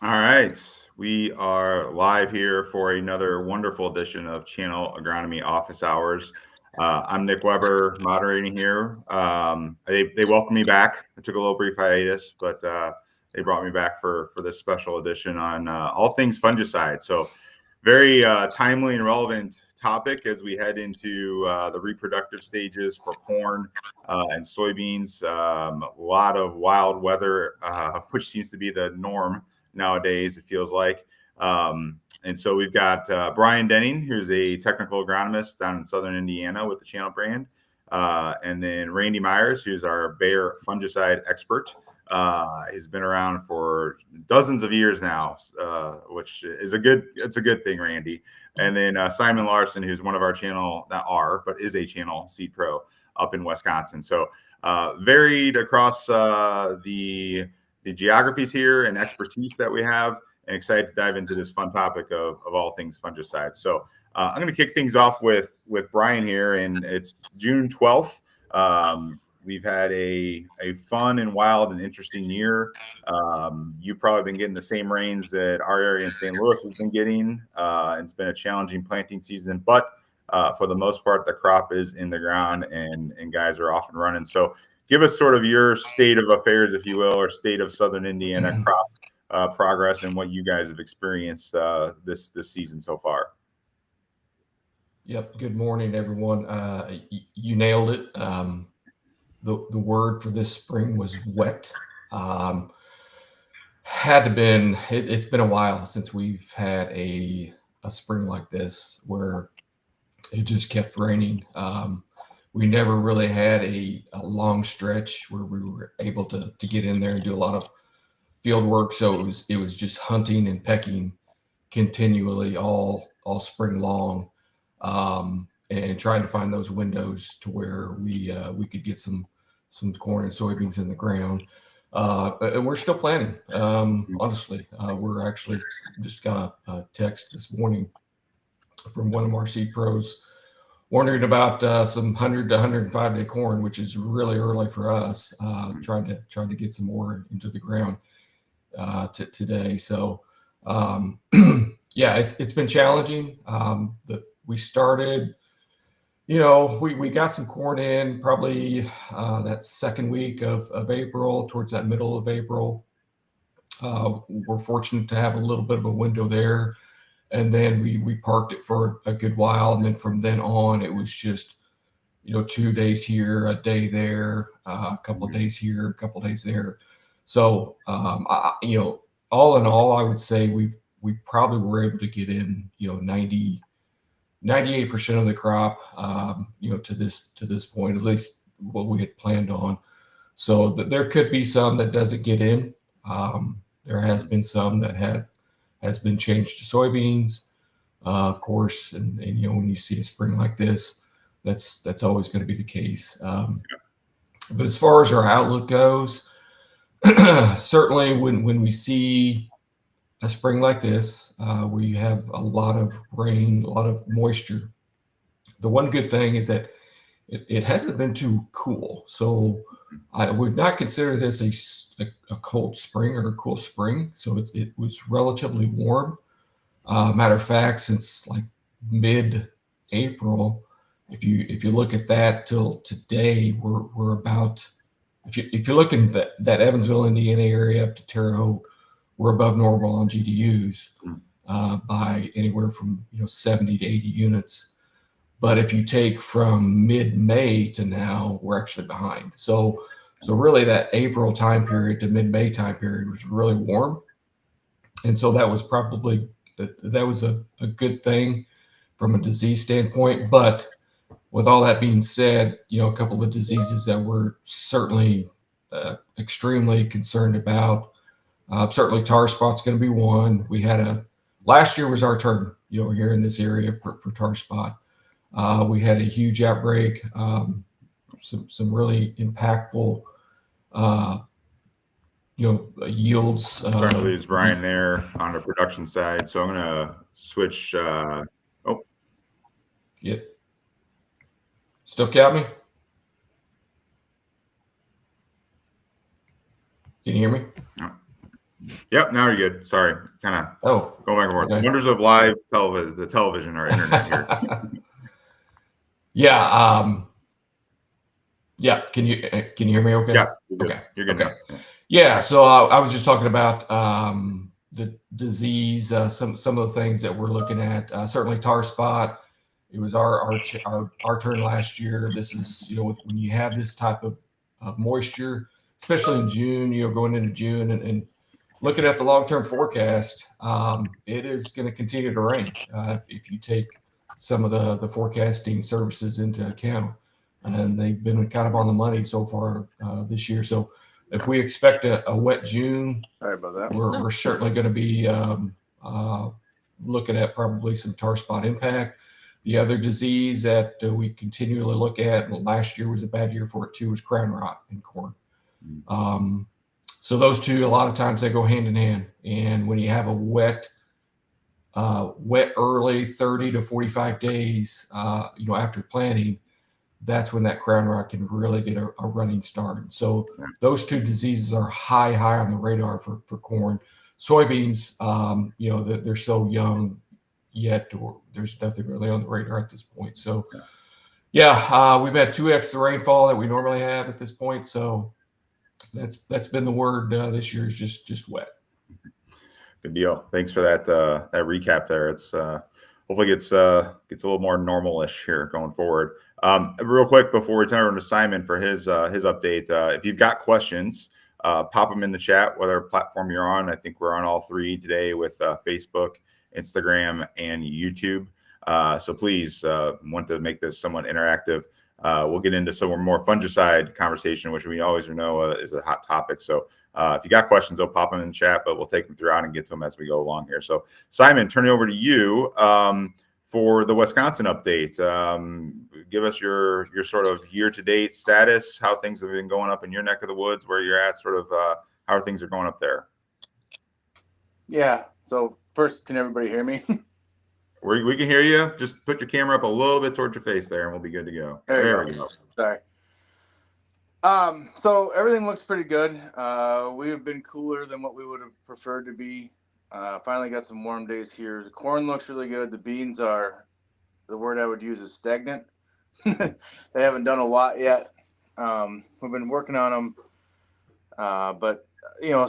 All right. We are live here for another wonderful edition of Channel Agronomy Office Hours. I'm Nick Weber, moderating here. They welcomed me back. I took a little brief hiatus, but they brought me back for this special edition on all things fungicide. So, very timely and relevant topic as we head into the reproductive stages for corn and soybeans. A lot of wild weather, which seems to be the norm nowadays, it feels like. And so we've got Brian Denning, who's a technical agronomist down in Southern Indiana with the Channel brand. And then Randy Myers, who's our Bayer fungicide expert. He's been around for dozens of years now, which is it's a good thing, Randy. And then Simon Larson, who's one of our channel, not our, but is a channel seed pro up in Wisconsin. So varied across the geographies here and expertise that we have, and excited to dive into this fun topic of all things fungicide. So I'm going to kick things off with Brian here, and it's June 12th. We've had a fun and wild and interesting year. You've probably been getting the same rains that our area in St. Louis has been getting. It's been a challenging planting season, but for the most part, the crop is in the ground and guys are off and running. So give us sort of your state of affairs, if you will, or state of Southern Indiana crop progress and what you guys have experienced this season so far. Yep. Good morning, everyone. You nailed it. The word for this spring was wet. Had to been. It's been a while since we've had a spring like this where it just kept raining. We never really had a long stretch where we were able to get in there and do a lot of field work. So it was just hunting and pecking continually all spring long, and trying to find those windows to where we could get some corn and soybeans in the ground. And we're still planning. Honestly, we're actually just got a text this morning from one of our seed pros wondering about some 100 to 105 day corn, which is really early for us. Trying to get some more into the ground today. So yeah, it's been challenging. We started, we got some corn in probably that second week of April, towards that middle of April. We're fortunate to have a little bit of a window there, and then we parked it for a good while, and then from then on it was just 2 days here, a day there, a couple of days here, a couple of days there. So all in all, I would say we probably were able to get in 98% of the crop, to this point, at least what we had planned on. So there could be some that doesn't get in. There has been some that has been changed to soybeans, of course, and when you see a spring like this, that's always going to be the case. But as far as our outlook goes, certainly when we see a spring like this, where you have a lot of rain, a lot of moisture, the one good thing is that it hasn't been too cool. So I would not consider this a cold spring or a cool spring. So it was relatively warm. Matter of fact, since like mid-April, if you look at that till today, we're about, if you're looking at that Evansville, Indiana area up to Terre Haute, we're above normal on GDUs by anywhere from 70 to 80 units. But if you take from mid-May to now, we're actually behind. So really that April time period to mid-May time period was really warm, and so that was a good thing from a disease standpoint. But with all that being said, a couple of diseases that we're certainly extremely concerned about. Certainly, tar spot's going to be one. Last year was our turn, here in this area for tar spot. We had a huge outbreak, some really impactful, yields. Starting to lose Brian there on the production side, so I'm going to switch. Oh, Yeah, still got me? Can you hear me? Yep, now you're good. Sorry, kind of Oh, going back and forth. okay. Wonders of live television or internet here. Yeah. Yeah. Can you hear me? Okay. Yeah, you're good. Okay. You're good Okay. now. Yeah. Yeah. So I was just talking about the disease. Some of the things that we're looking at. Certainly tar spot. It was our turn last year. This is when you have this type of moisture, especially in June. Going into June and looking at the long-term forecast, it is going to continue to rain if you take some of the forecasting services into account, and they've been kind of on the money so far this year. So if we expect a wet June, Sorry about that. we're certainly going to be looking at probably some tar spot impact. The other disease that we continually look at, and last year was a bad year for it too, was crown rot in corn. So those two, a lot of times they go hand in hand. And when you have a wet early 30 to 45 days, after planting, that's when that crown rot can really get a running start. And so those two diseases are high on the radar for corn. Soybeans, they're so young yet, or there's nothing really on the radar at this point. So we've had 2x the rainfall that we normally have at this point. So that's been the word this year, is just wet. Good deal. Thanks for that recap there. It's hopefully gets a little more normal-ish here going forward. Real quick before we turn over to Simon for his update, if you've got questions, pop them in the chat, whatever platform you're on. I think we're on all three today with Facebook, Instagram, and YouTube. So please, want to make this somewhat interactive. We'll get into some more fungicide conversation, which we always know is a hot topic. So if you got questions, they'll pop them in the chat, but we'll take them throughout and get to them as we go along here. So Simon, turn it over to you for the Wisconsin update. Give us your sort of year-to-date status, how things have been going up in your neck of the woods, where you're at, sort of how things are going up there. Yeah. So first, can everybody hear me? We can hear you. Just put your camera up a little bit towards your face there, and we'll be good to go. There we go. Sorry. So everything looks pretty good. We have been cooler than what we would have preferred to be. Finally got some warm days here. The corn looks really good. The beans are, the word I would use is stagnant. They haven't done a lot yet. We've been working on them. But,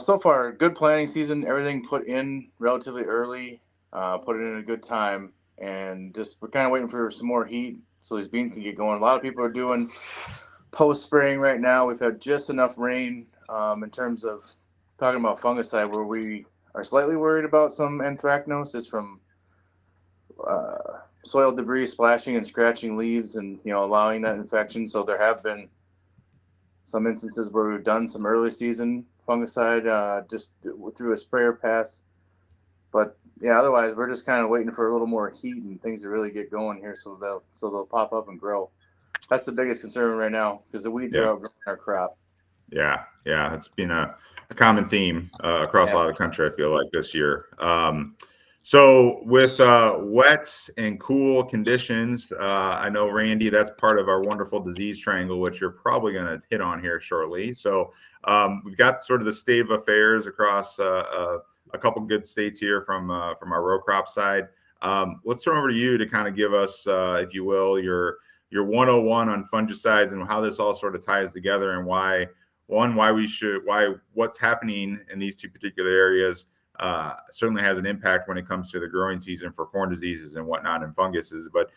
so far, good planting season. Everything put in relatively early. Put it in a good time, and we're kind of waiting for some more heat so these beans can get going. A lot of people are doing post spraying right now. We've had just enough rain in terms of talking about fungicide, where we are slightly worried about some anthracnosis from soil debris splashing and scratching leaves and allowing that infection. So there have been some instances where we've done some early season fungicide just through a sprayer pass. But yeah, otherwise we're just kind of waiting for a little more heat and things to really get going here, so they'll pop up and grow. That's the biggest concern right now, because the weeds are outgrowing our crop. Yeah, it's been a common theme across a lot of the country, I feel like, this year. So with wet and cool conditions, I know, Randy, that's part of our wonderful disease triangle, which you're probably going to hit on here shortly. So we've got sort of the state of affairs across a couple good states here from our row crop side. Let's turn over to you to kind of give us, if you will, your 101 on fungicides and how this all sort of ties together, and what's happening in these two particular areas certainly has an impact when it comes to the growing season for corn diseases and whatnot and funguses. But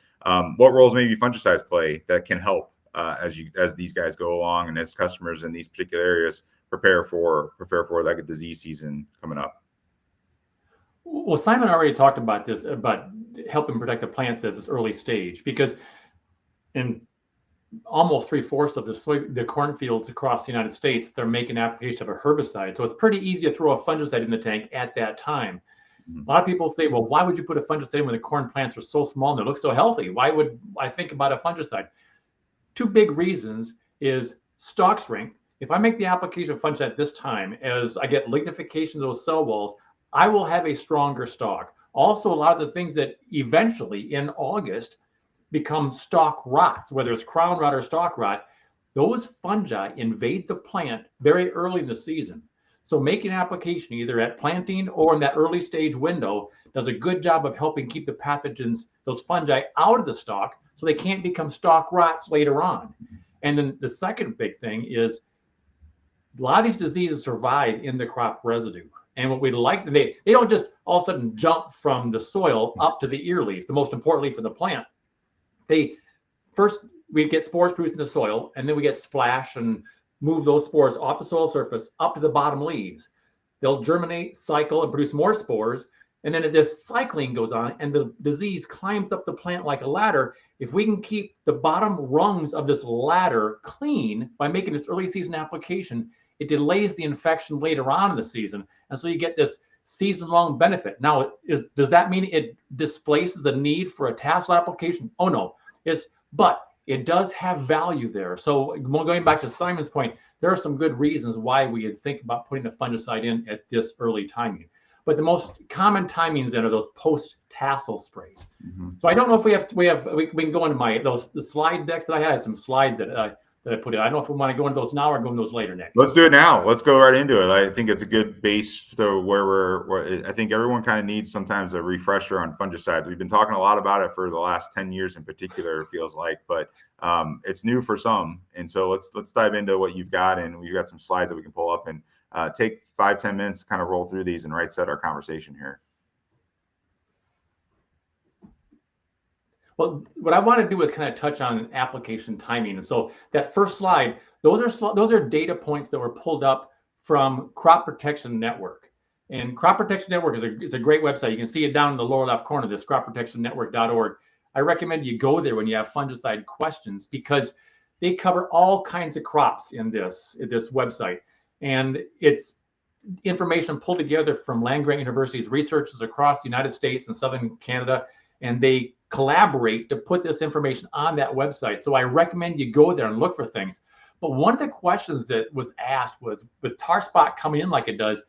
what roles maybe fungicides play that can help as these guys go along and as customers in these particular areas prepare for like a disease season coming up? Well, Simon already talked about this, about helping protect the plants at this early stage, because in almost 3/4 of the cornfields across the United States, they're making application of a herbicide. So it's pretty easy to throw a fungicide in the tank at that time. A lot of people say, well, why would you put a fungicide in when the corn plants are so small and they look so healthy? Why would I think about a fungicide? Two big reasons is stalk strength. If I make the application of fungicide at this time, as I get lignification of those cell walls, I will have a stronger stalk. Also, a lot of the things that eventually in August become stalk rots, whether it's crown rot or stalk rot, those fungi invade the plant very early in the season. So making an application either at planting or in that early stage window does a good job of helping keep the pathogens, those fungi, out of the stalk so they can't become stalk rots later on. And then the second big thing is a lot of these diseases survive in the crop residue. And what we like, they don't just all of a sudden jump from the soil up to the ear leaf, the most important leaf of the plant. They first, we get spores produced in the soil, and then we get splashed and move those spores off the soil surface up to the bottom leaves. They'll germinate, cycle, and produce more spores. And then this cycling goes on, and the disease climbs up the plant like a ladder. If we can keep the bottom rungs of this ladder clean by making this early season application, it delays the infection later on in the season. And so you get this season-long benefit. Now, does that mean it displaces the need for a tassel application? Oh, no. But it does have value there. So going back to Simon's point, there are some good reasons why we would think about putting a fungicide in at this early timing. But the most common timings then are those post-tassel sprays. So I don't know if we can go into the slide decks that I had some slides that I put in. I don't know if we want to go into those now or go into those later, Nick. Let's do it now. Let's go right into it. I think it's a good base to where I think everyone kind of needs sometimes a refresher on fungicides. We've been talking a lot about it for the last 10 years in particular, it feels like, but it's new for some. And so let's dive into what you've got, and we've got some slides that we can pull up and take 5-10 minutes to kind of roll through these and right set our conversation here. Well, what I want to do is kind of touch on application timing. And so that first slide, those are data points that were pulled up from Crop Protection Network. And Crop Protection Network is a great website. You can see it down in the lower left corner, this cropprotectionnetwork.org. I recommend you go there when you have fungicide questions, because they cover all kinds of crops in this website. And it's information pulled together from land-grant universities, researchers across the United States and Southern Canada, and they collaborate to put this information on that website. So I recommend you go there and look for things. But one of the questions that was asked was, with tar spot coming in like it does,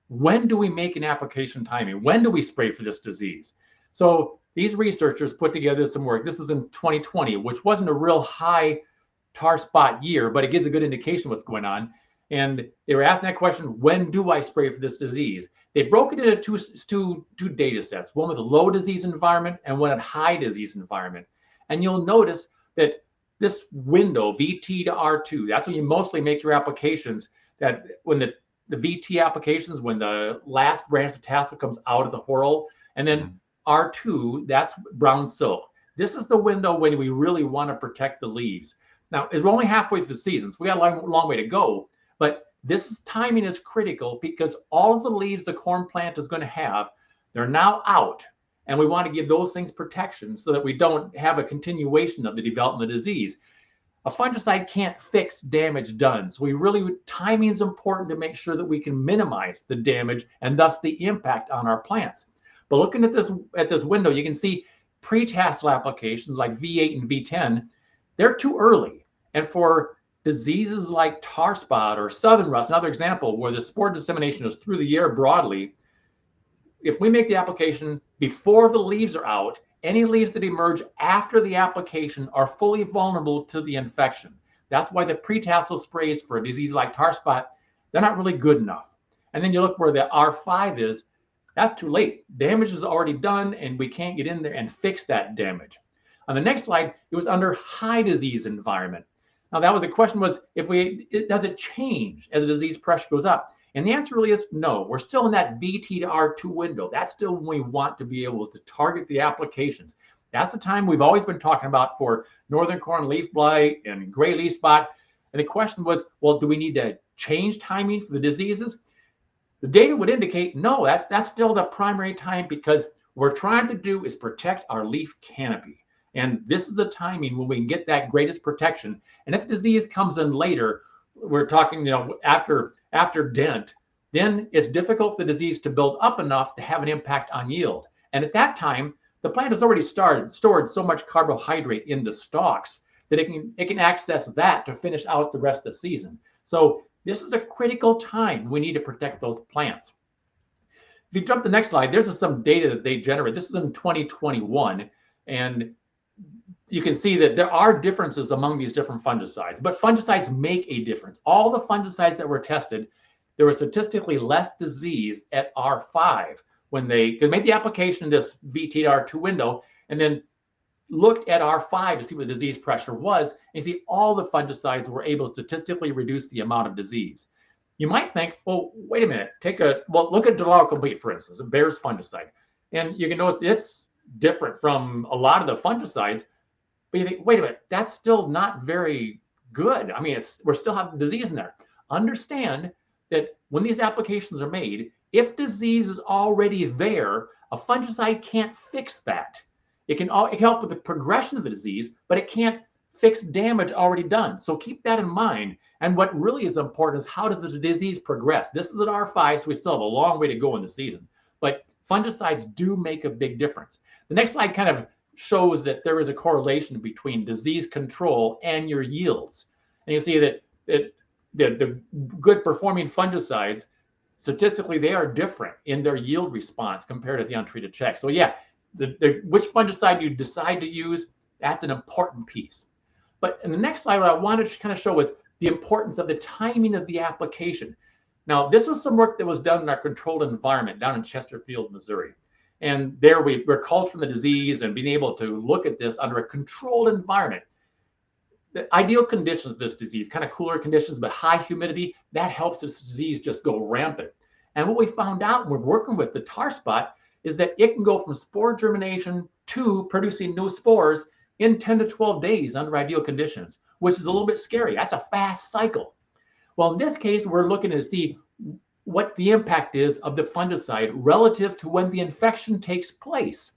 when do we make an application timing? When do we spray for this disease? So these researchers put together some work. This is in 2020, which wasn't a real high tar spot year, but it gives a good indication what's going on. And they were asking that question, when do I spray for this disease? They broke it into two data sets, one with a low disease environment and one at high disease environment. And you'll notice that this window, VT to R2, that's when you mostly make your applications, that when the VT applications, when the last branch of tassel comes out of the whorl, and then R2, that's brown silk. This is the window when we really want to protect the leaves. Now, we're only halfway through the season, so we got a long way to go. But this timing is critical because all of the leaves the corn plant is going to have, they're now out. And we want to give those things protection so that we don't have a continuation of the development of the disease. A fungicide can't fix damage done. So timing is important to make sure that we can minimize the damage and thus the impact on our plants. But looking at this window, you can see pre-tassel applications like V8 and V10, they're too early. And for diseases like tar spot or southern rust, another example where the spore dissemination is through the air broadly, if we make the application before the leaves are out, any leaves that emerge after the application are fully vulnerable to the infection. That's why the pre-tassel sprays for a disease like tar spot, they're not really good enough. And then you look where the R5 is, that's too late. Damage is already done and we can't get in there and fix that damage. On the next slide, it was under high disease environment. Now the question was, does it change as the disease pressure goes up? And the answer really is no. We're still in that VT to R2 window. That's still when we want to be able to target the applications. That's the time we've always been talking about for northern corn leaf blight and gray leaf spot. And the question was, well, do we need to change timing for the diseases? The data would indicate no, that's still the primary time, because what we're trying to do is protect our leaf canopy. And this is the timing when we can get that greatest protection. And if the disease comes in later, we're talking, after dent, then it's difficult for the disease to build up enough to have an impact on yield. And at that time, the plant has already stored so much carbohydrate in the stalks that it can access that to finish out the rest of the season. So this is a critical time we need to protect those plants. If you jump to the next slide, there's some data that they generate. This is in 2021, and you can see that there are differences among these different fungicides, but fungicides make a difference. All the fungicides that were tested, there was statistically less disease at R5 when they made the application in this VT to R2 window and then looked at R5 to see what the disease pressure was, and you see all the fungicides were able to statistically reduce the amount of disease. You might think, well, wait a minute, look at Delaro Complete, for instance, a Bayer's fungicide. And you can notice it's different from a lot of the fungicides, but you think, wait a minute, that's still not very good. I mean, we're still having disease in there. Understand that when these applications are made, if disease is already there, a fungicide can't fix that. It can help with the progression of the disease, but it can't fix damage already done. So keep that in mind. And what really is important is how does the disease progress? This is at R5, so we still have a long way to go in the season. But fungicides do make a big difference. The next slide kind of shows that there is a correlation between disease control and your yields. And you see that the good performing fungicides, statistically, they are different in their yield response compared to the untreated check. So yeah, which fungicide you decide to use, that's an important piece. But in the next slide, what I wanted to kind of show is the importance of the timing of the application. Now, this was some work that was done in our controlled environment down in Chesterfield, Missouri. And there we're culturing the disease and being able to look at this under a controlled environment. The ideal conditions of this disease, kind of cooler conditions, but high humidity, that helps this disease just go rampant. And what we found out when we're working with the tar spot is that it can go from spore germination to producing new spores in 10 to 12 days under ideal conditions, which is a little bit scary. That's a fast cycle. Well, in this case, we're looking to see what the impact is of the fungicide relative to when the infection takes place.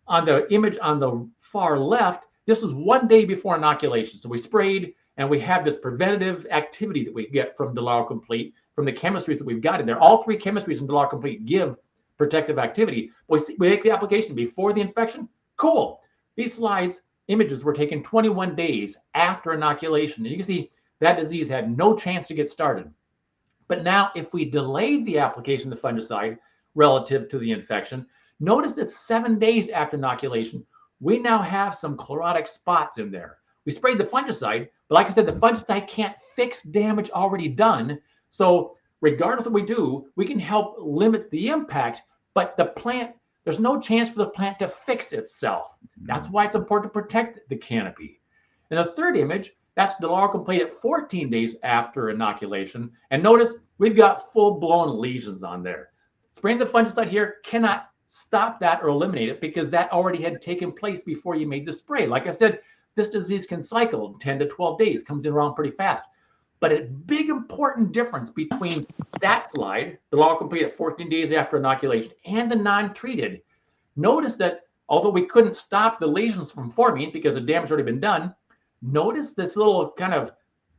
On the image on the far left, this was 1 day before inoculation. So we sprayed, and we have this preventative activity that we get from Delaro Complete, from the chemistries that we've got in there. All three chemistries in Delaro Complete give protective activity. We make the application before the infection. Cool. These images were taken 21 days after inoculation. And you can see that disease had no chance to get started. But now, if we delay the application of the fungicide relative to the infection, notice that 7 days after inoculation, we now have some chlorotic spots in there. We sprayed the fungicide, but like I said, the fungicide can't fix damage already done. So regardless of what we do, we can help limit the impact, but the plant, there's no chance for the plant to fix itself. That's why it's important to protect the canopy. And the third image, that's Delaro Complete at 14 days after inoculation. And notice we've got full-blown lesions on there. Spraying the fungicide here cannot stop that or eliminate it because that already had taken place before you made the spray. Like I said, this disease can cycle 10 to 12 days, comes in around pretty fast. But a big important difference between that slide, Delaro Complete at 14 days after inoculation, and the non-treated. Notice that although we couldn't stop the lesions from forming because the damage had already been done, notice this little kind of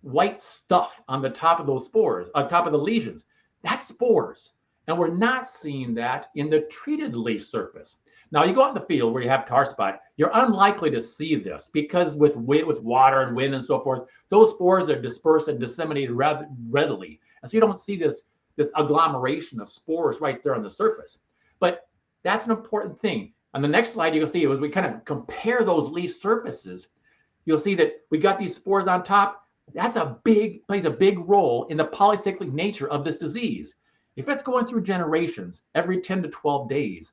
white stuff on the top of those spores, on top of the lesions. That's spores. And we're not seeing that in the treated leaf surface. Now, you go out in the field where you have tar spot, you're unlikely to see this because with water and wind and so forth, those spores are dispersed and disseminated rather readily. And so you don't see this agglomeration of spores right there on the surface. But that's an important thing. On the next slide, you'll see as we kind of compare those leaf surfaces, you'll see that we got these spores on top. That's plays a big role in the polycyclic nature of this disease. If it's going through generations every 10 to 12 days,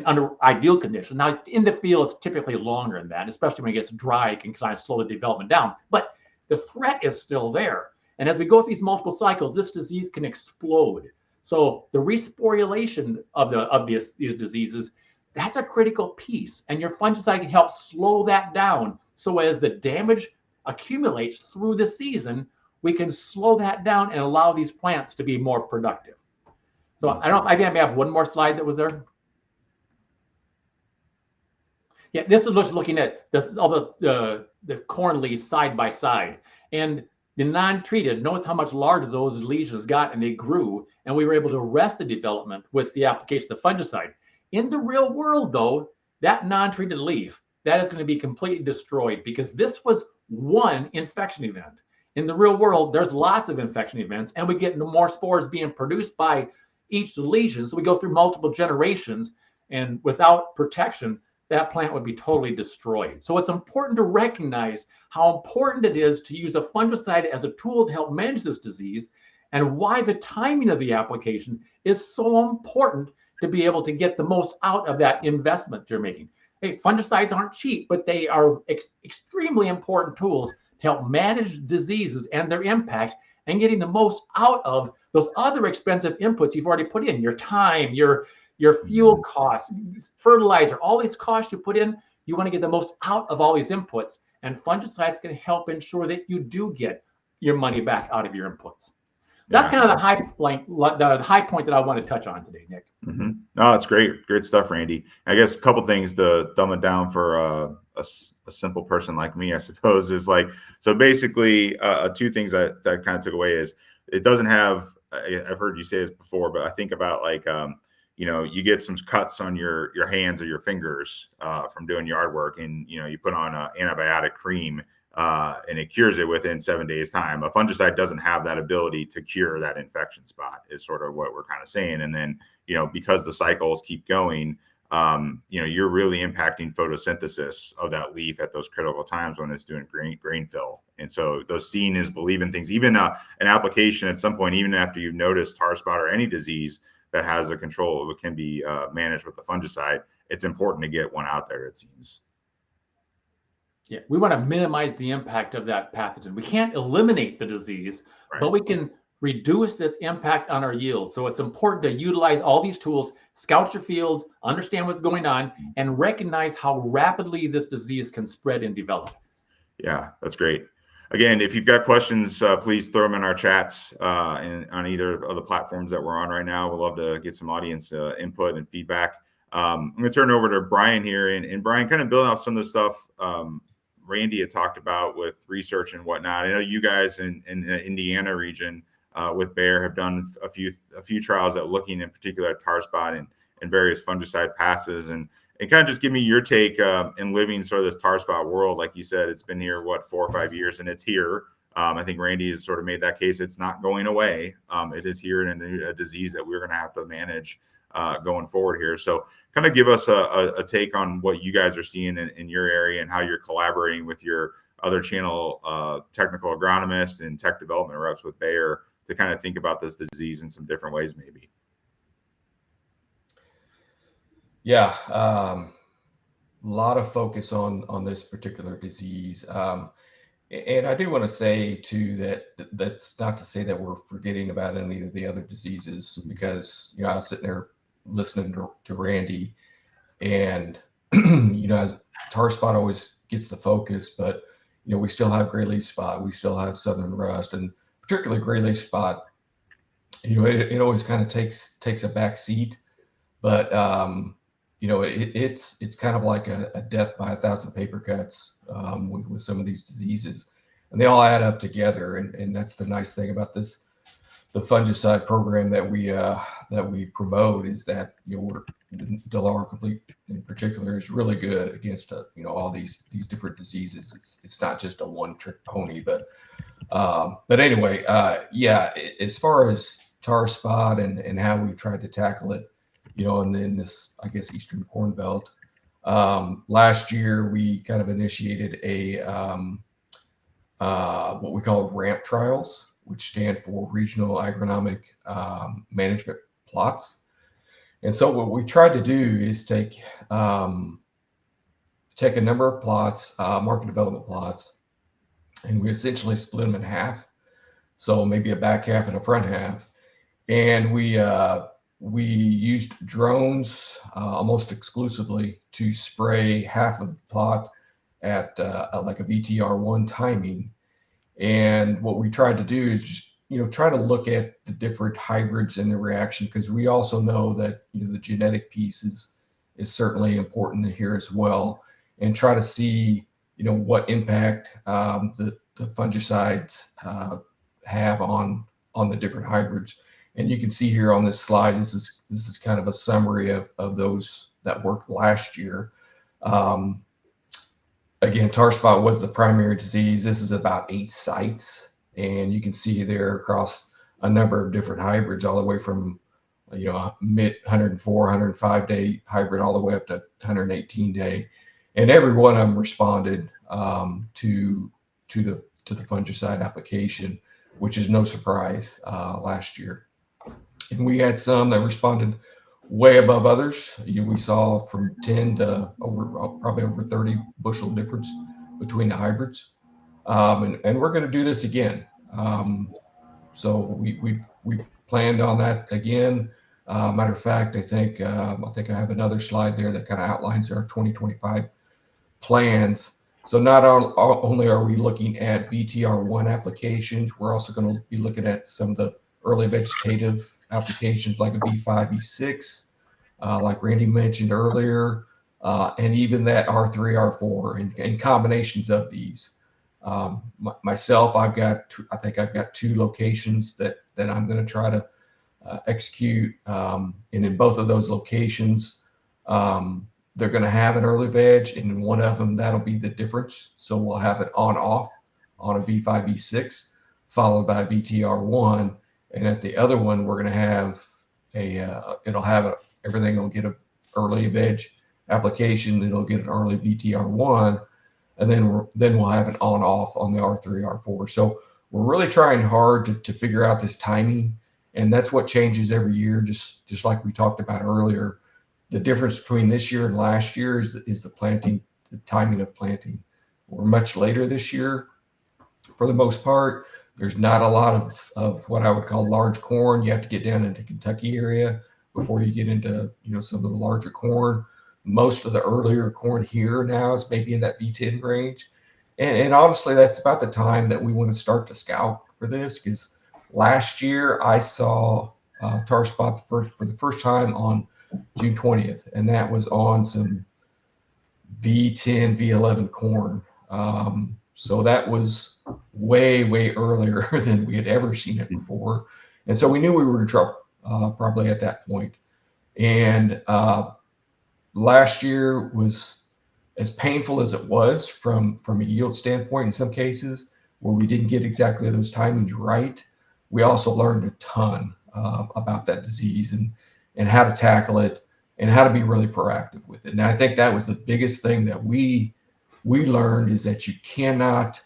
under ideal conditions. Now, in the field, it's typically longer than that, especially when it gets dry, it can kind of slow the development down. But the threat is still there. And as we go through these multiple cycles, this disease can explode. So the resporulation of these diseases, that's a critical piece. And your fungicide can help slow that down. So as the damage accumulates through the season, we can slow that down and allow these plants to be more productive. So I think I may have one more slide that was there. Yeah, this is just looking at all the corn leaves side by side. And the non-treated, notice how much larger those lesions got and they grew. And we were able to arrest the development with the application of fungicide. In the real world, though, that non-treated leaf, that is going to be completely destroyed because this was one infection event. In the real world, there's lots of infection events, and we get more spores being produced by each lesion. So we go through multiple generations, and without protection, that plant would be totally destroyed. So it's important to recognize how important it is to use a fungicide as a tool to help manage this disease. and why the timing of the application is so important to be able to get the most out of that investment you're making. Hey, fungicides aren't cheap, but they are extremely important tools to help manage diseases and their impact, and getting the most out of those other expensive inputs you've already put in, your time, your fuel costs, fertilizer, all these costs you put in. You want to get the most out of all these inputs, and fungicides can help ensure that you do get your money back out of your inputs. That's kind of the high point that I want to touch on today, Nick. Mm-hmm. No, it's great stuff, Randy. I guess a couple things to dumb it down for a simple person like me, I suppose, is like, so basically two things that kind of took away is it doesn't have, I've heard you say this before, but I think about like, you get some cuts on your hands or your fingers from doing yard work, and, you put on an antibiotic cream and it cures it within 7 days time. A fungicide doesn't have that ability to cure that infection spot, is sort of what we're kind of saying. And then, because the cycles keep going, you're really impacting photosynthesis of that leaf at those critical times when it's doing grain fill. And so those seeing is believing things, even an application at some point, even after you've noticed tar spot or any disease that has a control that can be managed with the fungicide, it's important to get one out there, it seems. Yeah, we want to minimize the impact of that pathogen. We can't eliminate the disease, Right. but we can reduce its impact on our yield. So it's important to utilize all these tools, scout your fields, understand what's going on, and recognize how rapidly this disease can spread and develop. Yeah, that's great. Again, if you've got questions, please throw them in our chats on either of the platforms that we're on right now. We'd love to get some audience input and feedback. I'm going to turn it over to Brian here. And Brian, kind of building off some of the stuff Randy had talked about with research and whatnot. I know you guys in the Indiana region with Bayer have done a few trials at looking in particular at tar spot and various fungicide passes, and kind of just give me your take in living sort of this tar spot world. Like you said, it's been here 4 or 5 years, and it's here. I think Randy has sort of made that case. It's not going away. It is here, and a disease that we're going to have to manage going forward here. So kind of give us a take on what you guys are seeing in your area and how you're collaborating with your other channel technical agronomists and tech development reps with Bayer to kind of think about this disease in some different ways, maybe. Yeah, a lot of focus on this particular disease. And I do want to say too that's not to say that we're forgetting about any of the other diseases, because I was sitting there listening to Randy, and as tar spot always gets the focus, but we still have gray leaf spot, we still have southern rust, and particularly gray leaf spot. It always kind of takes a back seat, but it's kind of like a death by 1,000 paper cuts with some of these diseases, and they all add up together. And that's the nice thing about the fungicide program that we promote, is that Delaware Complete in particular is really good against all these different diseases. It's not just a one-trick pony, but anyway, yeah. As far as tar spot and how we've tried to tackle it, in this, I guess, Eastern Corn Belt. Last year, we kind of initiated what we call RAMP trials, which stand for Regional Agronomic Management Plots. And so what we tried to do is take a number of plots, market development plots, and we essentially split them in half. So maybe a back half and a front half. And we used drones almost exclusively to spray half of the plot at like a VTR1 timing. And what we tried to do is just, try to look at the different hybrids and the reaction, because we also know that, the genetic piece is certainly important here as well, and try to see, what impact the fungicides have on the different hybrids. And you can see here on this slide, this is kind of a summary of those that worked last year. Again, tar spot was the primary disease. This is about 8 sites, and you can see there across a number of different hybrids, all the way from mid 104, 105 day hybrid all the way up to 118 day, and every one of them responded to the fungicide application. which is no surprise last year. And we had some that responded way above others. We saw from 10 to probably over 30 bushel difference between the hybrids. And we're going to do this again. So we planned on that again. Matter of fact, I think I have another slide there that kind of outlines our 2025 plans. So not only are we looking at VTR1 applications, we're also going to be looking at some of the early vegetative applications like a V5, V6, like Randy mentioned earlier, and even that R3, R4, and combinations of these. Myself, I've got two locations that I'm going to try to execute, and in both of those locations, they're going to have an early veg, and in one of them, that'll be the difference. So we'll have it on-off on a V5, V6, followed by a VTR1. And at the other one, we're going to have everything will get an early veg application. It'll get an early VTR1. And then we'll have it on-off on the R3, R4. So we're really trying hard to figure out this timing. And that's what changes every year, just like we talked about earlier. The difference between this year and last year is the timing of planting. We're much later this year for the most part. There's not a lot of what I would call large corn. You have to get down into Kentucky area before you get into some of the larger corn. Most of the earlier corn here now is maybe in that B10 range. And honestly, that's about the time that we want to start to scout for this, because last year I saw tar spot for the first time on June 20th, and that was on some V10, V11 corn. So that was way, way earlier than we had ever seen it before. And so we knew we were in trouble probably at that point. And last year was as painful as it was from a yield standpoint in some cases, where we didn't get exactly those timings right. We also learned a ton about that disease and how to tackle it and how to be really proactive with it. And I think that was the biggest thing that we learned, is that you cannot,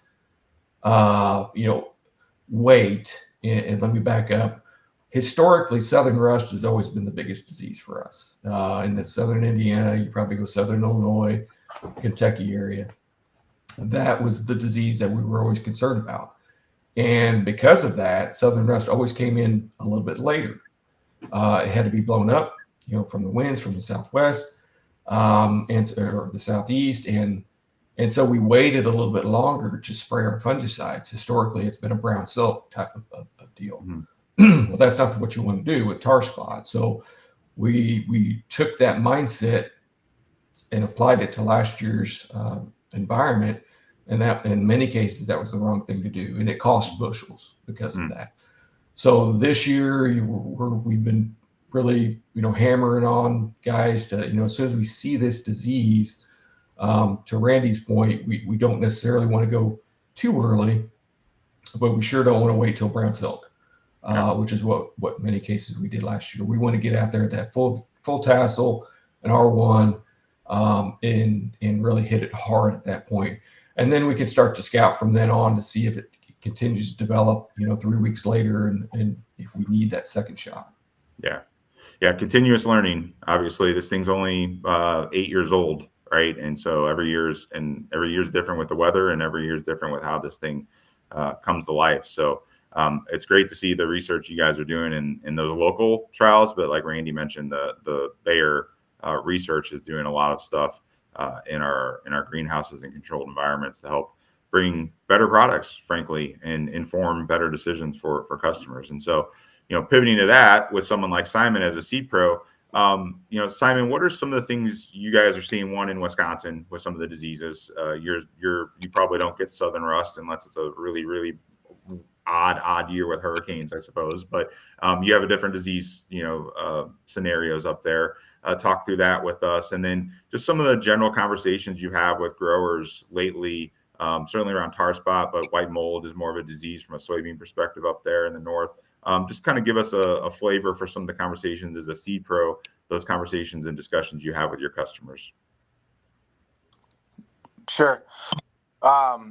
wait. And let me back up. Historically, southern rust has always been the biggest disease for us. In the southern Indiana, you probably go southern Illinois, Kentucky area. That was the disease that we were always concerned about. And because of that, southern rust always came in a little bit later. It had to be blown up, from the winds from the southwest or the southeast, and so we waited a little bit longer to spray our fungicides. Historically, it's been a brown silk type of deal. Mm-hmm. Well, that's not what you want to do with tar spot. So we took that mindset and applied it to last year's environment. And that, in many cases, that was the wrong thing to do. And it cost bushels because of that. So this year, we've been really, hammering on guys to, as soon as we see this disease, to Randy's point, we don't necessarily want to go too early, but we sure don't want to wait till brown silk, which is what many cases we did last year. We want to get out there at that full tassel, an R1, and really hit it hard at that point. And then we can start to scout from then on to see if it continues to develop, 3 weeks later, and if we need that second shot. Yeah. Continuous learning. Obviously, this thing's only 8 years old, right? And so every year's different with the weather, and every year's different with how this thing comes to life. So it's great to see the research you guys are doing in those local trials. But like Randy mentioned, the Bayer research is doing a lot of stuff in our greenhouses and controlled environments to help bring better products, frankly, and inform better decisions for customers. And so, pivoting to that with someone like Simon as a seed pro, Simon, what are some of the things you guys are seeing, one, in Wisconsin with some of the diseases? You probably don't get southern rust unless it's a really, really odd year with hurricanes, I suppose. But you have a different disease, scenarios up there. Talk through that with us, and then just some of the general conversations you have with growers lately. Certainly around tar spot, but white mold is more of a disease from a soybean perspective up there in the north. Just kind of give us a flavor for some of the conversations as a seed pro, those conversations and discussions you have with your customers. Sure.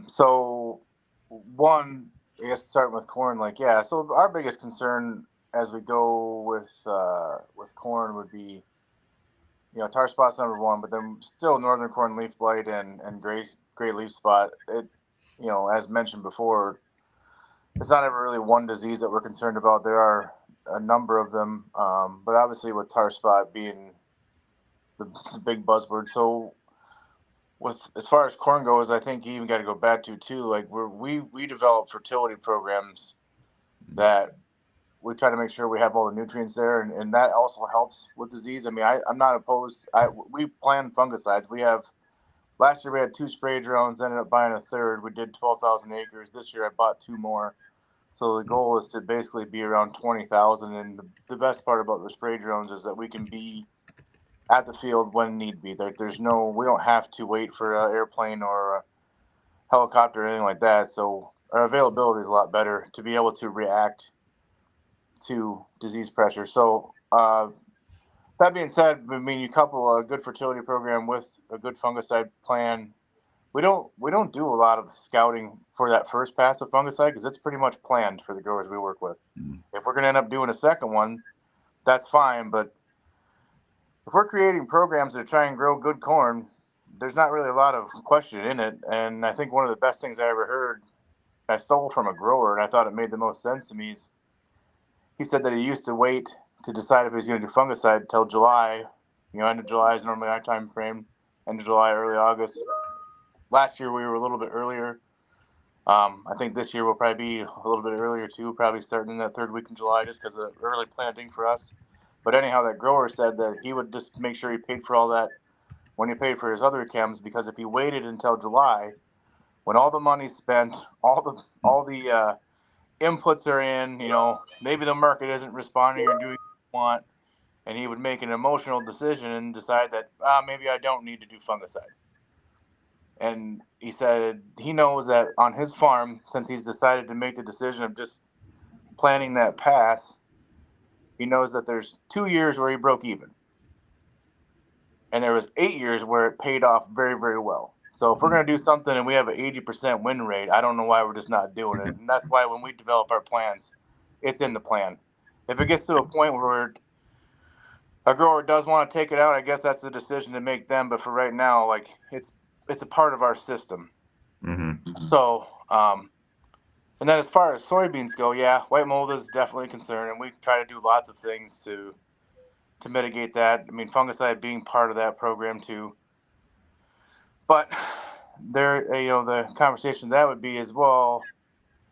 So one, I guess starting with corn, so our biggest concern as we go with corn would be, tar spot's number one, but then still northern corn leaf blight and gray leaf spot. As mentioned before, it's not ever really one disease that we're concerned about. There are a number of them, but obviously with tar spot being the big buzzword. So with as far as corn goes, I think you even got to go back to too. Like we develop fertility programs that we try to make sure we have all the nutrients there, and that also helps with disease. I mean, I'm not opposed. We plan fungicides. We have last year we had 2 spray drones, ended up buying a third. We did 12,000 acres. This year I bought 2 more. So the goal is to basically be around 20,000. And the best part about the spray drones is that we can be at the field when need be. We don't have to wait for an airplane or a helicopter or anything like that. So our availability is a lot better to be able to react to disease pressure. So that being said, I mean, you couple a good fertility program with a good fungicide plan. We don't do a lot of scouting for that first pass of fungicide because it's pretty much planned for the growers we work with. If we're going to end up doing a second one, that's fine. But if we're creating programs that try and grow good corn, there's not really a lot of question in it. And I think one of the best things I ever heard, I stole from a grower, and I thought it made the most sense to me, is he said that he used to wait to decide if he was going to do fungicide till July. End of July is normally our time frame. End of July, early August. Last year we were a little bit earlier. I think this year we'll probably be a little bit earlier too, probably starting in that 3rd week in July just because of early planting for us. But anyhow, that grower said that he would just make sure he paid for all that when he paid for his other chems, because if he waited until July, when all the money's spent, all the inputs are in, maybe the market isn't responding or doing what you want, and he would make an emotional decision and decide that maybe I don't need to do fungicide. And he said he knows that on his farm, since he's decided to make the decision of just planning that pass, he knows that there's 2 years where he broke even. And there was 8 years where it paid off very, very well. So if we're going to do something and we have an 80% win rate, I don't know why we're just not doing it. And that's why when we develop our plans, it's in the plan. If it gets to a point where a grower does want to take it out, I guess that's the decision to make them. But for right now, it's a part of our system. Mm-hmm. So, and then as far as soybeans go, yeah, white mold is definitely a concern, and we try to do lots of things to mitigate that. I mean, fungicide being part of that program too. But the conversation that would be is, well,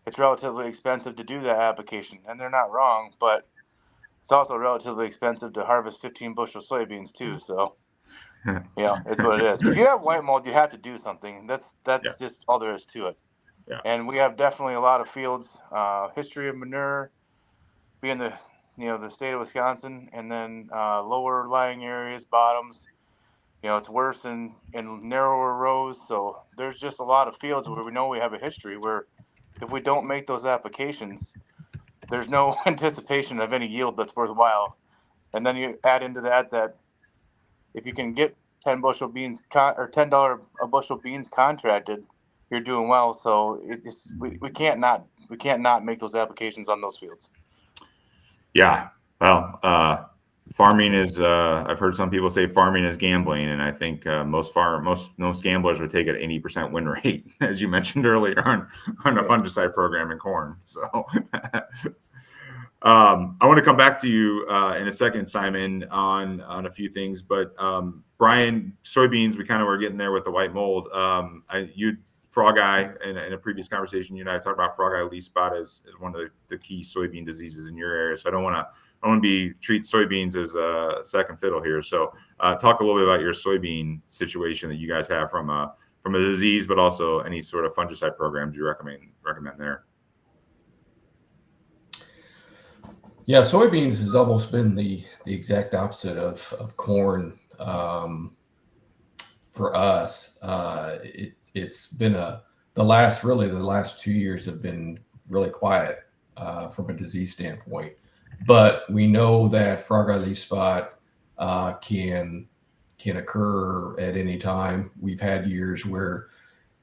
it's relatively expensive to do that application, and they're not wrong, but it's also relatively expensive to harvest 15 bushel soybeans too. So, it's what it is. If you have white mold, you have to do something. That's just all there is to it. Yeah. And we have definitely a lot of fields, history of manure, being the state of Wisconsin, and then lower lying areas, bottoms. It's worse in narrower rows. So there's just a lot of fields where we know we have a history where if we don't make those applications, there's no anticipation of any yield that's worthwhile. And then you add into that if you can get 10 bushel beans or $10 a bushel beans contracted, you're doing well. So we can't not make those applications on those fields. Yeah. Well, farming is, I've heard some people say farming is gambling. And I think most gamblers would take an 80% win rate, as you mentioned earlier on a fungicide program in corn. So I want to come back to you in a second, Simon, on a few things. But Brian, soybeans, we kind of were getting there with the white mold. Frog eye, in a previous conversation, you and I talked about frog eye leaf spot as one of the key soybean diseases in your area. So I don't want to treat soybeans as a second fiddle here. So talk a little bit about your soybean situation that you guys have from a disease, but also any sort of fungicide programs you recommend there. Yeah, soybeans has almost been the exact opposite of corn. For us, it's been the last 2 years have been really quiet from a disease standpoint. But we know that frog eye leaf spot can occur at any time. We've had years where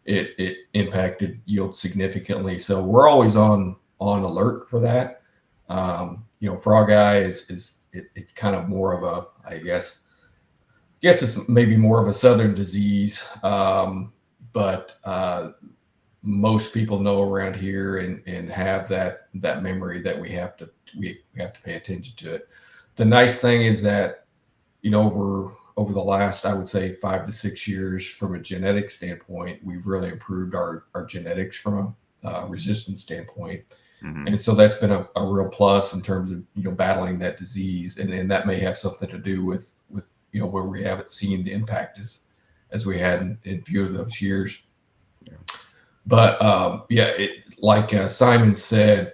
it impacted yield significantly. So we're always on alert for that. Frog eye it's kind of more of a, I guess it's maybe more of a southern disease, but most people know around here and have that memory that we have to pay attention to it. The nice thing is that over the last, I would say, 5 to 6 years, from a genetic standpoint, we've really improved our genetics from a resistance standpoint. Mm-hmm. And so that's been a real plus in terms of battling that disease, and that may have something to do with where we haven't seen the impact as we had in a few of those years. Yeah. But like Simon said,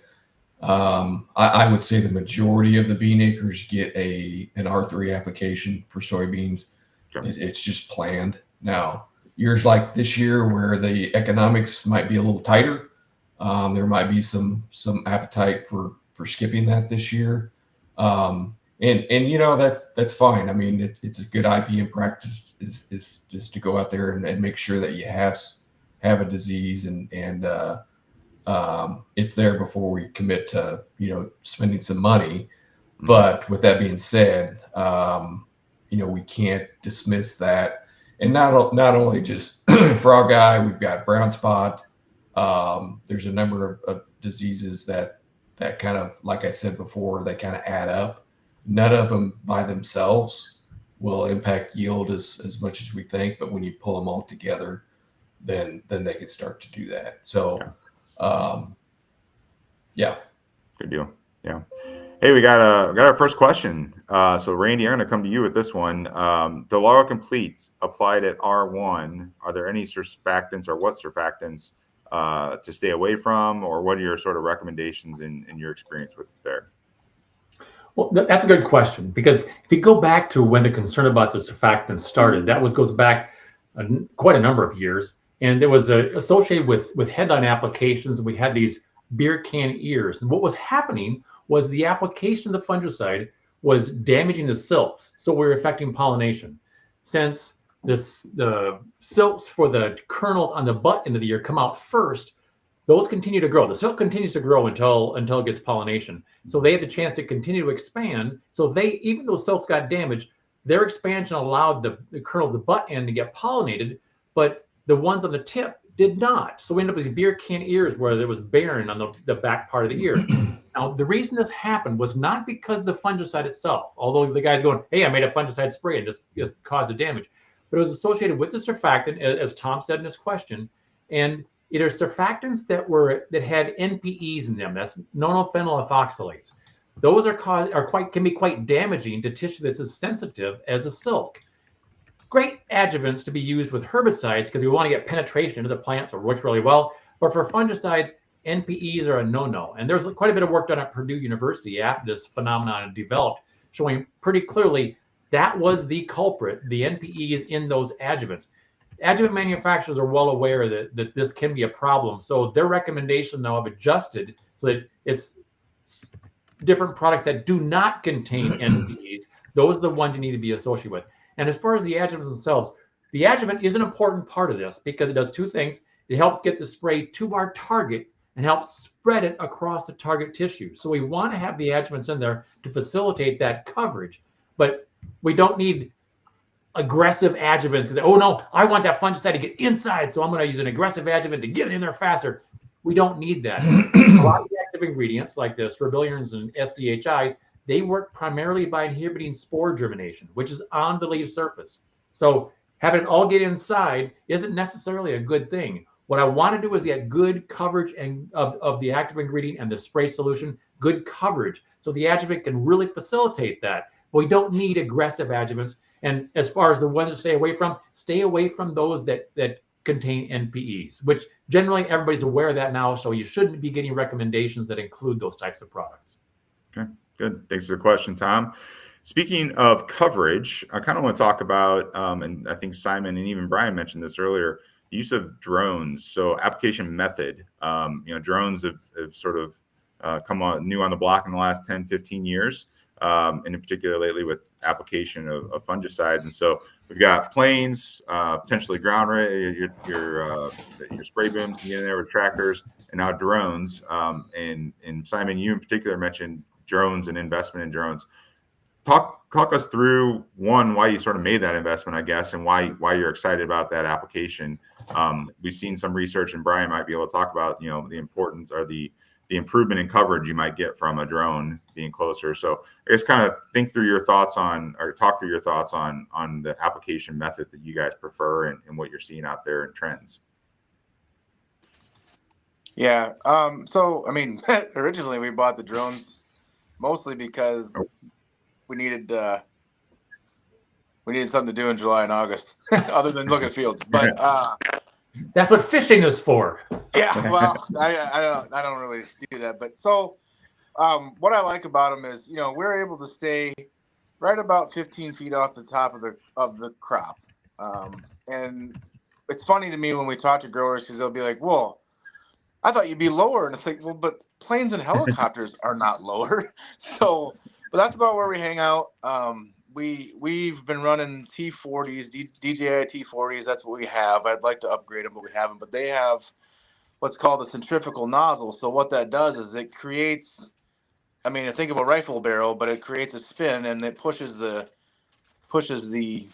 I would say the majority of the bean acres get an R3 application for soybeans. Okay. It's just planned. Now, years like this year where the economics might be a little tighter, there might be some appetite for skipping that this year. And that's fine. I mean, it's a good IPM practice is just to go out there and make sure that you have a disease and it's there before we commit to spending some money. Mm-hmm. But with that being said, we can't dismiss that. And not only just frog eye, we've got brown spot. There's a number of diseases that kind of, like I said before, they kind of add up. None of them by themselves will impact yield as much as we think, but when you pull them all together, then they can start to do that. So, yeah. Good deal. Yeah. Hey, we got our first question. So Randy, I'm going to come to you with this one. The Laurel Complete applied at R1. Are there any surfactants or what surfactants to stay away from, or what are your sort of recommendations in your experience with it there? Well, that's a good question, because if you go back to when the concern about the surfactants started, goes back quite a number of years, and there was associated with headline applications. We had these beer can ears, and what was happening was the application of the fungicide was damaging the silks, so we were affecting pollination. Since the silks for the kernels on the butt end of the ear come out first, those continue to grow. The silk continues to grow until it gets pollination. So they had the chance to continue to expand. So even though silks got damaged, their expansion allowed the kernel of the butt end to get pollinated, but the ones on the tip did not. So we ended up with these beer can ears where there was barren on the back part of the ear. Now, the reason this happened was not because of the fungicide itself, although the guy's going, hey, I made a fungicide spray and just caused the damage. But it was associated with the surfactant, as Tom said in his question, and it are surfactants that had NPEs in them. That's nonylphenyl ethoxylates. Those can be quite damaging to tissue that's as sensitive as a silk. Great adjuvants to be used with herbicides because we want to get penetration into the plants, that works really well. But for fungicides, NPEs are a no-no. And there's quite a bit of work done at Purdue University after this phenomenon developed, showing pretty clearly that was the culprit, the NPEs in those adjuvants. Adjuvant manufacturers are well aware that this can be a problem. So their recommendation now have adjusted so that it's different products that do not contain NPEs. Those are the ones you need to be associated with. And as far as the adjuvants themselves, the adjuvant is an important part of this because it does two things. It helps get the spray to our target and helps spread it across the target tissue. So we want to have the adjuvants in there to facilitate that coverage, but we don't need aggressive adjuvants because, oh no, I want that fungicide to get inside, so I'm going to use an aggressive adjuvant to get it in there faster. We don't need that. A lot of the active ingredients like the strobilurins and SDHIs, they work primarily by inhibiting spore germination, which is on the leaf surface. So having it all get inside isn't necessarily a good thing. What I want to do is get good coverage of the active ingredient and the spray solution, good coverage, so the adjuvant can really facilitate that. But we don't need aggressive adjuvants. And as far as the ones to stay away from those that contain NPEs, which generally everybody's aware of that now. So you shouldn't be getting recommendations that include those types of products. Okay, good. Thanks for the question, Tom. Speaking of coverage, I kind of want to talk about, and I think Simon and even Brian mentioned this earlier, the use of drones. So application method, drones have sort of come on new on the block in the last 10, 15 years. and in particular lately with application of fungicide. And so we've got planes, potentially ground your spray booms can get in there with tractors, and now drones. And Simon, you in particular mentioned drones and investment in drones. Talk us through, one, why you sort of made that investment, I guess, and why you're excited about that application. We've seen some research, and Brian might be able to talk about, the importance or the improvement in coverage you might get from a drone being closer. So I guess kind of talk through your thoughts on the application method that you guys prefer and what you're seeing out there in trends. Yeah. So, I mean, originally we bought the drones mostly because we needed something to do in July and August other than look at fields. But that's what fishing is for. Yeah, well, I don't really do that. But so what I like about them is, we're able to stay right about 15 feet off the top of the crop. And it's funny to me when we talk to growers, because they'll be like, "Well, I thought you'd be lower," and it's like, well, but planes and helicopters are not lower. So, but that's about where we hang out. We've been running T40s, DJI T40s. That's what we have. I'd like to upgrade them, but we haven't. But they have what's called a centrifugal nozzle. So what that does is it creates, I mean, think of a rifle barrel, but it creates a spin, and it pushes the fungicide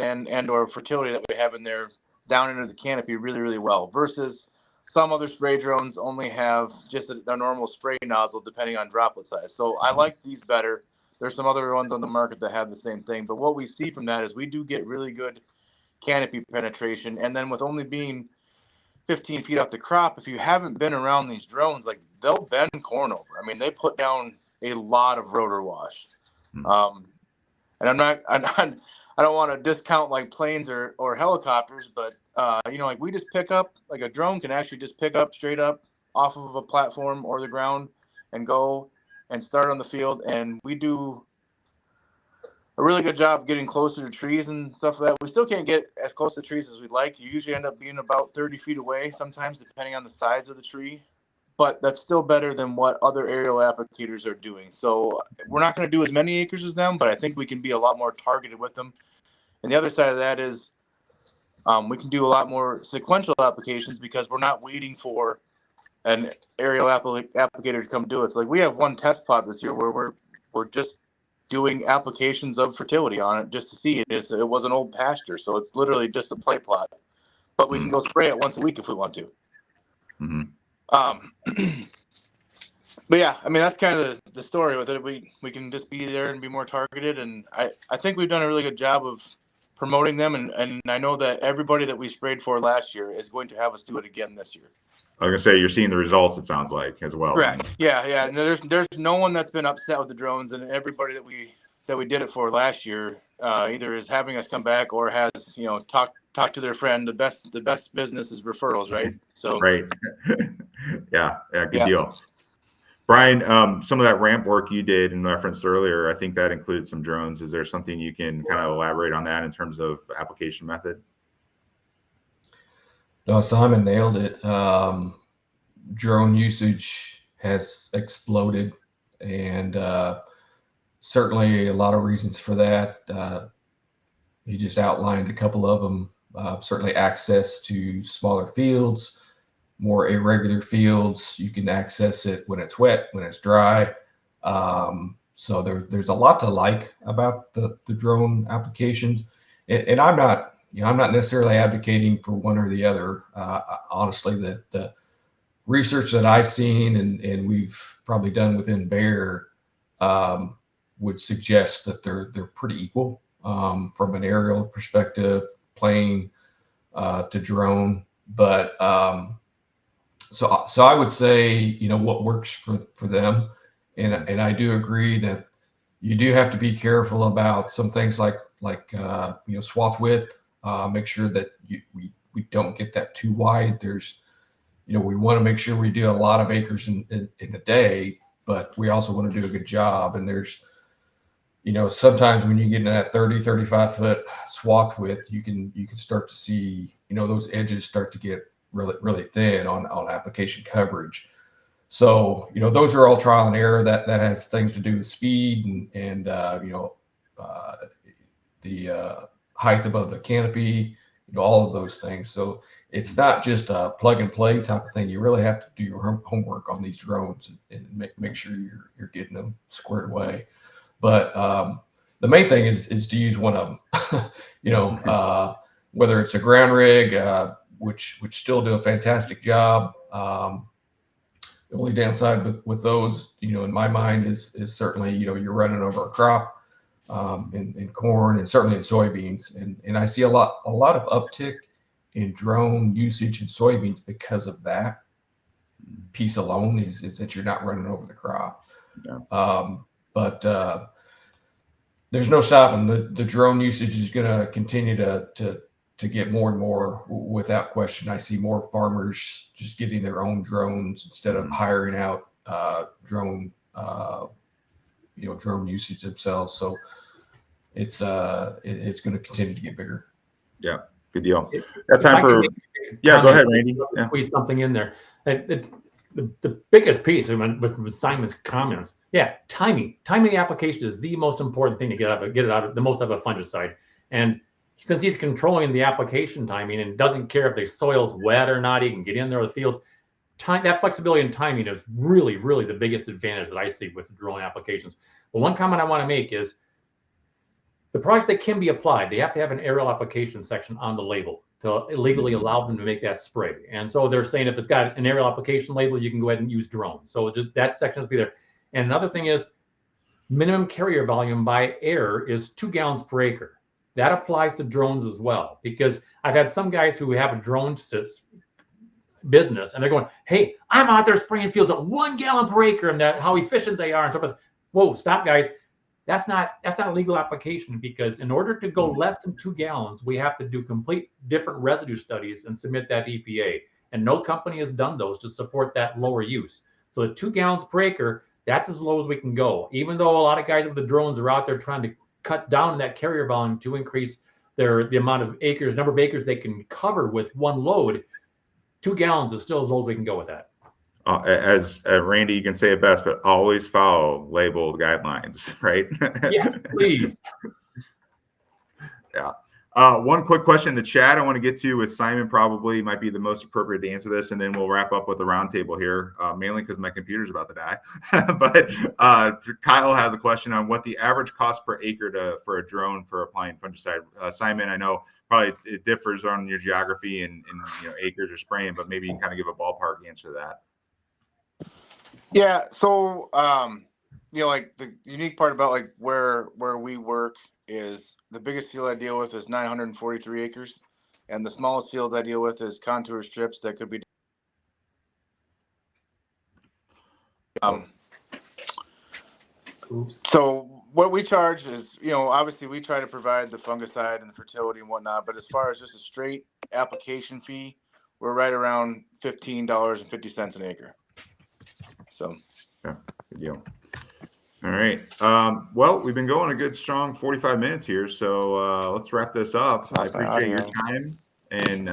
and or fertility that we have in there down into the canopy really, really well, versus some other spray drones only have just a normal spray nozzle depending on droplet size. So I like these better. There's some other ones on the market that have the same thing. But what we see from that is we do get really good canopy penetration. And then with only being 15 feet off the crop, if you haven't been around these drones, like, they'll bend corn over. I mean, they put down a lot of rotor wash. And I don't want to discount like planes or helicopters, but like we just pick up, like a drone can actually just pick up straight up off of a platform or the ground and go and start on the field. And we do a really good job of getting closer to trees and stuff like that. We still can't get as close to trees as we'd like. You usually end up being about 30 feet away sometimes, depending on the size of the tree. But that's still better than what other aerial applicators are doing. So we're not going to do as many acres as them, but I think we can be a lot more targeted with them. And the other side of that is we can do a lot more sequential applications because we're not waiting for an aerial applicator to come do it. So like we have one test plot this year where we're just doing applications of fertility on it just to see it. It was an old pasture, so it's literally just a play plot. But we can go spray it once a week if we want to. Mm-hmm. But yeah, I mean, that's kind of the story with it. We can just be there and be more targeted. And I think we've done a really good job of promoting them. And I know that everybody that we sprayed for last year is going to have us do it again this year. I was going to say, you're seeing the results, it sounds like, as well. Correct. Then. Yeah. And there's no one that's been upset with the drones, and everybody that we did it for last year either is having us come back or has, talk to their friend. The best business is referrals, right? So right. yeah, good deal. Brian, some of that ramp work you did and referenced earlier, I think that included some drones. Is there something you can kind of elaborate on that in terms of application method? No, Simon nailed it. Drone usage has exploded, and certainly a lot of reasons for that. You just outlined a couple of them. Certainly access to smaller fields, more irregular fields. You can access it when it's wet, when it's dry. So there's a lot to like about the drone applications. And I'm not necessarily advocating for one or the other. Honestly, the research that I've seen and we've probably done within Bayer would suggest that they're pretty equal from an aerial perspective, plane to drone. But so I would say, what works for them. And I do agree that you do have to be careful about some things like swath width. Make sure that we don't get that too wide. There's, we want to make sure we do a lot of acres in a day, but we also want to do a good job. And there's, sometimes when you get into that 30, 35 foot swath width, you can start to see, those edges start to get really, really thin on application coverage. So, those are all trial and error. That has things to do with speed and the height above the canopy, all of those things. So it's not just a plug and play type of thing. You really have to do your homework on these drones and make sure you're getting them squared away. But the main thing is to use one of them. Whether it's a ground rig, which still do a fantastic job. The only downside with those, in my mind, is certainly you're running over a crop in corn and certainly in soybeans, and I see a lot of uptick in drone usage in soybeans because of that piece alone. Is that you're not running over the crop. Yeah. But there's no stopping. The drone usage is going to continue to get more and more, without question. I see more farmers just getting their own drones instead of hiring out drone drone usage themselves. So it's going to continue to get bigger. Yeah, good deal. Got time for go ahead, Randy. Squeeze something in there. The biggest piece with Simon's comments, timing the application is the most important thing to get it out of the most of a fungicide. And since he's controlling the application timing and doesn't care if the soil's wet or not, he can get in there with the fields. That flexibility and timing is really, really the biggest advantage that I see with drone applications. But one comment I want to make is the products that can be applied, they have to have an aerial application section on the label to legally allow them to make that spray. And so they're saying if it's got an aerial application label, you can go ahead and use drones. So that section has to be there. And another thing is minimum carrier volume by air is 2 gallons per acre. That applies to drones as well, because I've had some guys who have a drone business and they're going, hey, I'm out there spraying fields at 1 gallon per acre and that how efficient they are and so forth. Whoa, stop, guys. That's not a legal application, because in order to go less than 2 gallons, we have to do complete different residue studies and submit that to EPA. And no company has done those to support that lower use. So the 2 gallons per acre, that's as low as we can go. Even though a lot of guys with the drones are out there trying to cut down that carrier volume to increase the amount of acres, number of acres they can cover with one load, 2 gallons is still as low as we can go with that. As Randy, you can say it best, but always follow labeled guidelines, right? Yes, please. Yeah. One quick question in the chat I want to get to with Simon, probably might be the most appropriate to answer this, and then we'll wrap up with the roundtable here, mainly because my computer's about to die. But Kyle has a question on what the average cost per acre for a drone for applying fungicide. Simon, I know probably it differs on your geography and acres or spraying, but maybe you can kind of give a ballpark answer to that. Yeah. So, like the unique part about like where we work is the biggest field I deal with is 943 acres, and the smallest field I deal with is contour strips that could be. So what we charge is, obviously we try to provide the fungicide and the fertility and whatnot, but as far as just a straight application fee, we're right around $15.50 an acre. So, yeah, good deal. All right. Well, we've been going a good strong 45 minutes here, so let's wrap this up. I appreciate your time and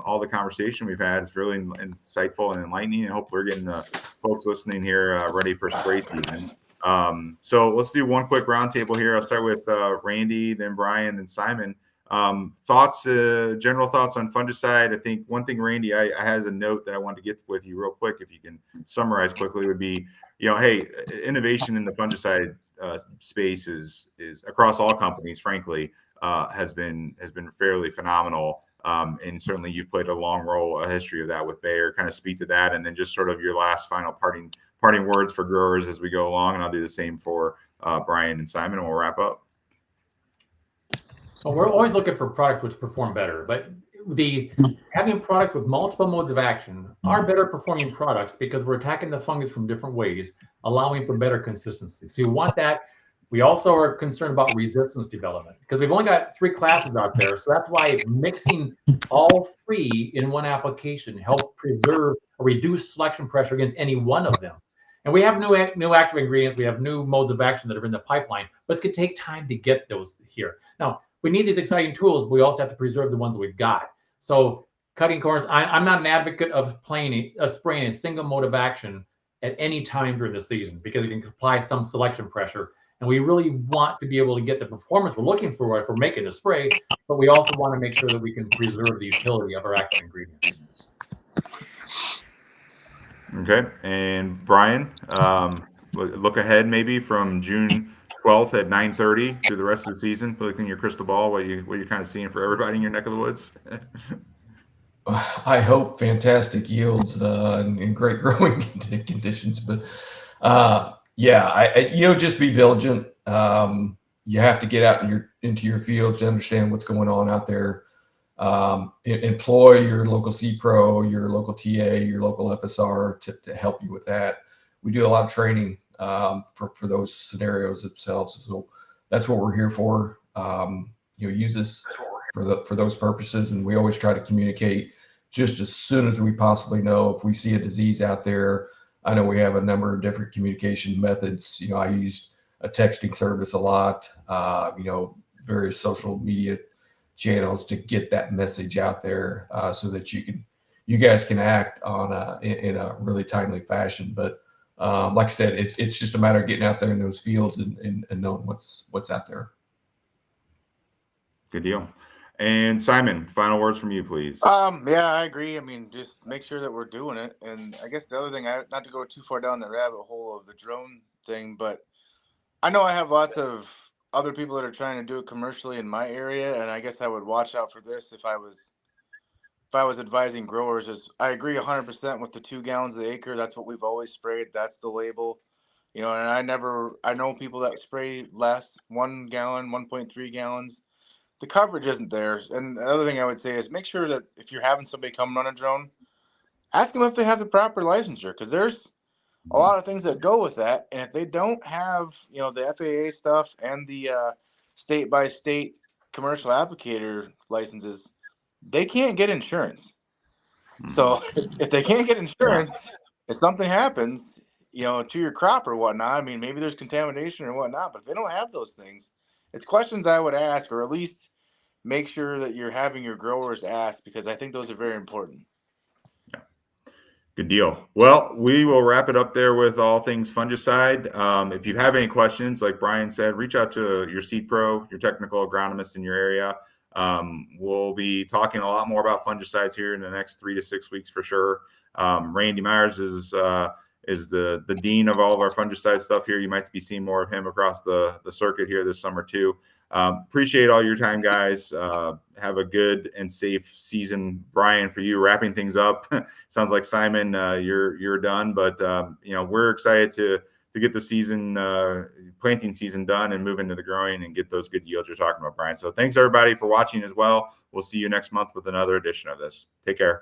all the conversation we've had. It's really insightful and enlightening, and hopefully we're getting the folks listening here ready for spray season. So let's do one quick roundtable here. I'll start with Randy, then Brian, then Simon. Thoughts, general thoughts on fungicide. I think one thing, Randy, I had a note that I wanted to get with you real quick. If you can summarize quickly, would be, hey, innovation in the fungicide space is across all companies, frankly, has been fairly phenomenal. And certainly you've played a long role, a history of that with Bayer. Kind of speak to that, and then just sort of your last final parting words for growers as we go along. And I'll do the same for Brian and Simon, and we'll wrap up. Well, we're always looking for products which perform better, but having products with multiple modes of action are better performing products because we're attacking the fungus from different ways, allowing for better consistency. So you want that. We also are concerned about resistance development because we've only got 3 classes out there. So that's why mixing all 3 in one application helps preserve or reduce selection pressure against any one of them. And we have new active ingredients. We have new modes of action that are in the pipeline, but it's going to take time to get those here. Now, we need these exciting tools, but we also have to preserve the ones that we've got. So cutting corners, I'm not an advocate of spraying a single mode of action at any time during the season because it can apply some selection pressure. And we really want to be able to get the performance we're looking for if we're making a spray, but we also want to make sure that we can preserve the utility of our active ingredients. Okay. And Brian, look ahead maybe from June 12th at 9:30 through the rest of the season. Look in your crystal ball, what you're kind of seeing for everybody in your neck of the woods. I hope fantastic yields and great growing conditions, but yeah, just be vigilant. You have to get out into your fields to understand what's going on out there. Employ your local C-Pro, your local TA, your local FSR to help you with that. We do a lot of training for those scenarios themselves. So that's what we're here for. Use this for those purposes, and we always try to communicate just as soon as we possibly know. If we see a disease out there, I know we have a number of different communication methods. I use a texting service a lot. Various social media channels to get that message out there so that you guys can act on in a really timely fashion. But like I said, it's just a matter of getting out there in those fields and knowing what's out there. Good deal. And Simon, final words from you, please. Yeah, I agree. I mean, just make sure that we're doing it. And I guess the other thing, not to go too far down the rabbit hole of the drone thing, but I know I have lots of other people that are trying to do it commercially in my area, and I guess I would watch out for this if I was advising growers. Is I agree 100% with the 2 gallons the acre. That's what we've always sprayed. That's the label. And I know people that spray less, 1 gallon, 1.3 gallons. The coverage isn't there. And the other thing I would say is make sure that if you're having somebody come run a drone, ask them if they have the proper licensure, because there's a lot of things that go with that. And if they don't have, the FAA stuff and the state by state commercial applicator licenses, they can't get insurance. So if they can't get insurance, if something happens, to your crop or whatnot, I mean, maybe there's contamination or whatnot, but if they don't have those things, it's questions I would ask, or at least make sure that you're having your growers ask, because I think those are very important. Good deal. Well, we will wrap it up there with all things fungicide. If you have any questions, like Brian said, reach out to your seed pro, your technical agronomist in your area. We'll be talking a lot more about fungicides here in the next 3 to 6 weeks for sure. Randy Myers is the dean of all of our fungicide stuff here. You might be seeing more of him across the circuit here this summer too. Appreciate all your time, guys. Have a good and safe season. Brian, for you, wrapping things up. Sounds like Simon, you're done, but we're excited to get the season, planting season done and move into the growing and get those good yields you're talking about, Brian. So thanks everybody for watching as well. We'll see you next month with another edition of this. Take care.